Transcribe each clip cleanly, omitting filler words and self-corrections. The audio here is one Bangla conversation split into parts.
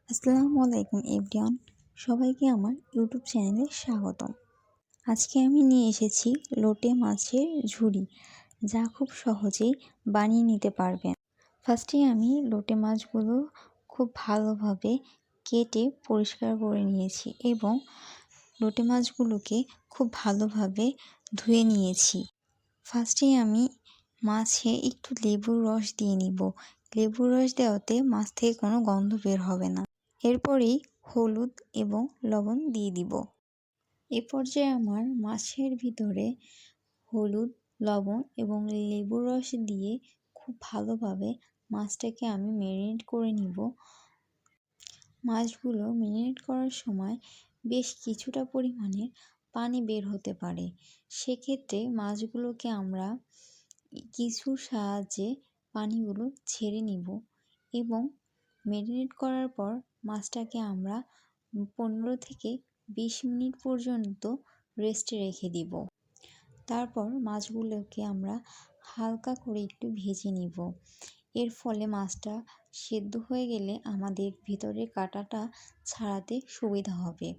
আসসালামু আলাইকুম এভরিওয়ান, সবাইকে আমার ইউটিউব চ্যানেলে স্বাগতম। আজকে আমি নিয়ে এসেছি লোটে মাছের ঝুড়ি, যা খুব সহজেই বানিয়ে নিতে পারবেন। ফার্স্টে আমি লোটে মাছগুলো খুব ভালোভাবে কেটে পরিষ্কার করে নিয়েছি এবং লোটে মাছগুলোকে খুব ভালোভাবে ধুয়ে নিয়েছি। ফার্স্টে আমি মাছে একটু লেবুর রস দিয়ে নিব। লেবুর রস দেওয়াতে মাছ থেকে কোনো গন্ধ বের হবে না। এরপরেই হলুদ এবং লবণ দিয়ে দিব। এ পর্যায়ে আমার মাছের ভিতরে হলুদ, লবণ এবং লেবুর রস দিয়ে খুব ভালোভাবে মাছটাকে আমি ম্যারিনেট করে নিব। মাছগুলো ম্যারিনেট করার সময় বেশ কিছুটা পরিমাণের পানি বের হতে পারে। সেক্ষেত্রে মাছগুলোকে আমরা কিছুর সাহায্যে পানিগুলো ছেড়ে নিব এবং ম্যারিনেট করার পর মাছটাকে আমরা 15 থেকে 20 মিনিট পর্যন্ত রেস্টে রেখে দিব। তারপর মাছগুলোকে আমরা হালকা করে একটু ভেজে নিব। এর ফলে মাছটা সেদ্ধ হয়ে গেলে আমাদের ভিতরের কাঁটাটা ছাড়াতে সুবিধা হবে।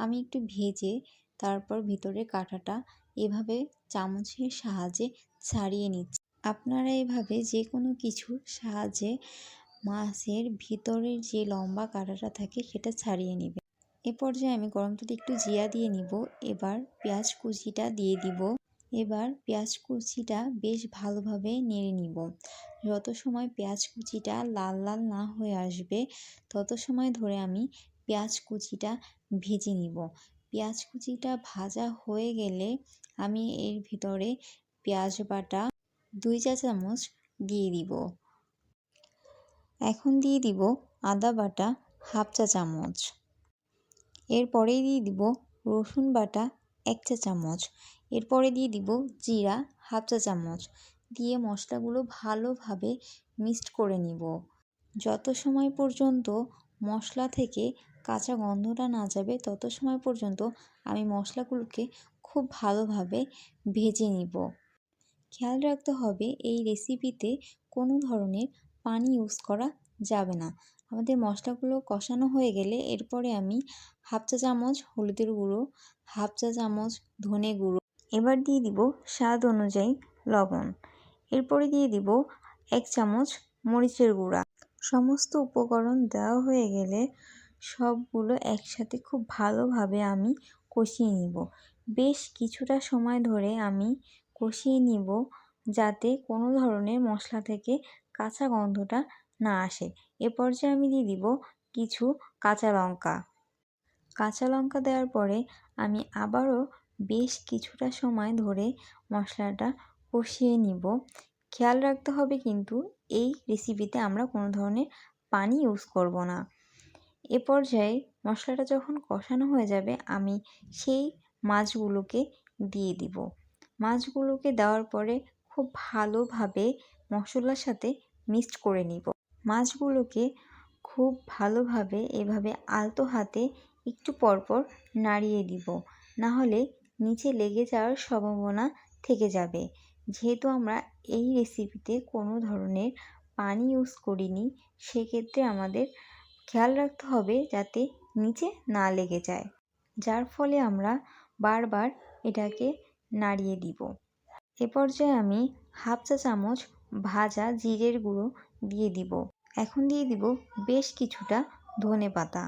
আমি একটু ভেজে তারপর ভিতরের কাঁটাটা এভাবে চামচের সাহায্যে ছাড়িয়ে নিচ্ছি। আপনারা এভাবে যে কোনো কিছুর সাহায্যে মাছের ভিতরের যে লম্বা কাঁটাটা থাকে সেটা ছাড়িয়ে নেবেন। এ পর্যায়ে আমি গরম তেলে একটু জিরা দিয়ে নিব। এবার পেঁয়াজ কুচিটা দিয়ে দিব। এবার পেঁয়াজ কুচিটা বেশ ভালোভাবে নেড়ে নিব। যত সময় পেঁয়াজ কুচিটা লাল লাল না হয়ে আসবে তত সময় ধরে আমি পেঁয়াজ কুচিটা ভেজে নিব। পেঁয়াজ কুচিটা ভাজা হয়ে গেলে আমি এর ভিতরে পেঁয়াজ বাটা 2 চা চামচ দিয়ে দিব। এখন দিয়ে দিব আদা বাটা 1/2 চা চামচ। এরপরে দিয়ে দিব রসুন বাটা 1 চা চামচ। এরপরে দিয়ে দিব জিরা 1/2 চা চামচ। দিয়ে মশলাগুলো ভালোভাবে মিক্সড করে নিব। যত সময় পর্যন্ত মশলা থেকে কাঁচা গন্ধটা না যাবে তত সময় পর্যন্ত আমি মশলাগুলোকে খুব ভালোভাবে ভেজে নিব। খেয়াল রাখতে হবে এই রেসিপিতে কোনো ধরনের পানি ইউজ করা যাবে না। আমাদের মশলাগুলো কষানো হয়ে গেলে এরপরে আমি 1/2 চা চামচ হলুদের গুঁড়ো, 1/2 চা চামচ ধনে গুঁড়ো, এবার দিয়ে দিব স্বাদ অনুযায়ী লবণ। এরপরে দিয়ে দিব 1 চামচ মরিচের গুঁড়া। সমস্ত উপকরণ দেওয়া হয়ে গেলে সবগুলো একসাথে খুব ভালোভাবে আমি কষিয়ে নিব। বেশ কিছুটা সময় ধরে আমি কষিয়ে নিব যাতে কোনো ধরনের মশলা থেকে কাঁচা গন্ধটা না আসে। এ পর্যায়ে আমি দিয়ে দিব কিছু কাঁচা লঙ্কা। কাঁচা লঙ্কা দেওয়ার পরে আমি আবারও বেশ কিছুটা সময় ধরে মশলাটা কষিয়ে নিব। খেয়াল রাখতে হবে কিন্তু এই রেসিপিতে আমরা কোনো ধরনের পানি ইউজ করব না। এ পর্যায়ে মশলাটা যখন কষানো হয়ে যাবে আমি সেই মাছগুলোকে দিয়ে দিব। মাছগুলোকে দেওয়ার পরে খুব ভালোভাবে মশলার সাথে মিক্সড করে নিব। মাছগুলোকে খুব ভালোভাবে এভাবে আলতো হাতে একটু পরপর নাড়িয়ে দিব, না হলে নিচে লেগে যাওয়ার সম্ভাবনা থেকে যাবে। যেহেতু আমরা এই রেসিপিতে কোনো ধরনের পানি ইউজ করিনি সেক্ষেত্রে আমাদের খেয়াল রাখতে হবে যাতে নিচে না লেগে যায়, যার ফলে আমরা বারবার এটাকে নাড়িয়ে দিব। এ পর্যায়ে আমি 1/2 চা চামচ ভাজা জিরের গুঁড়ো দিয়ে দিব। এখন দিয়ে দিব বেশ কিছুটা ধনেপাতা।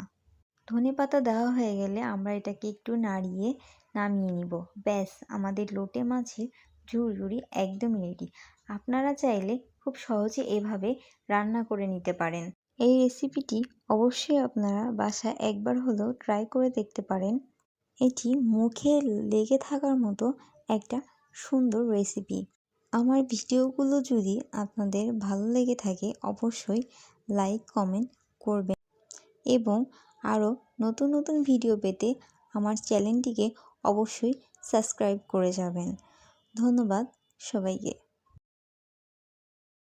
ধনেপাতা দেওয়া হয়ে গেলে আমরা এটাকে একটু নাড়িয়ে নামিয়ে নিব। ব্যাস, আমাদের লোটে মাছের ঝুরঝুরি একদমই রেডি। আপনারা চাইলে খুব সহজে এভাবে রান্না করে নিতে পারেন। এই রেসিপিটি অবশ্যই আপনারা বাসায় একবার হলেও ট্রাই করে দেখতে পারেন। এটি মুখে লেগে থাকার মতো একটা সুন্দর রেসিপি। আমার ভিডিওগুলো যদি আপনাদের ভালো লেগে থাকে অবশ্যই লাইক কমেন্ট করবেন এবং আরও নতুন নতুন ভিডিও পেতে আমার চ্যানেলটিকে অবশ্যই সাবস্ক্রাইব করে যাবেন। ধন্যবাদ সবাইকে।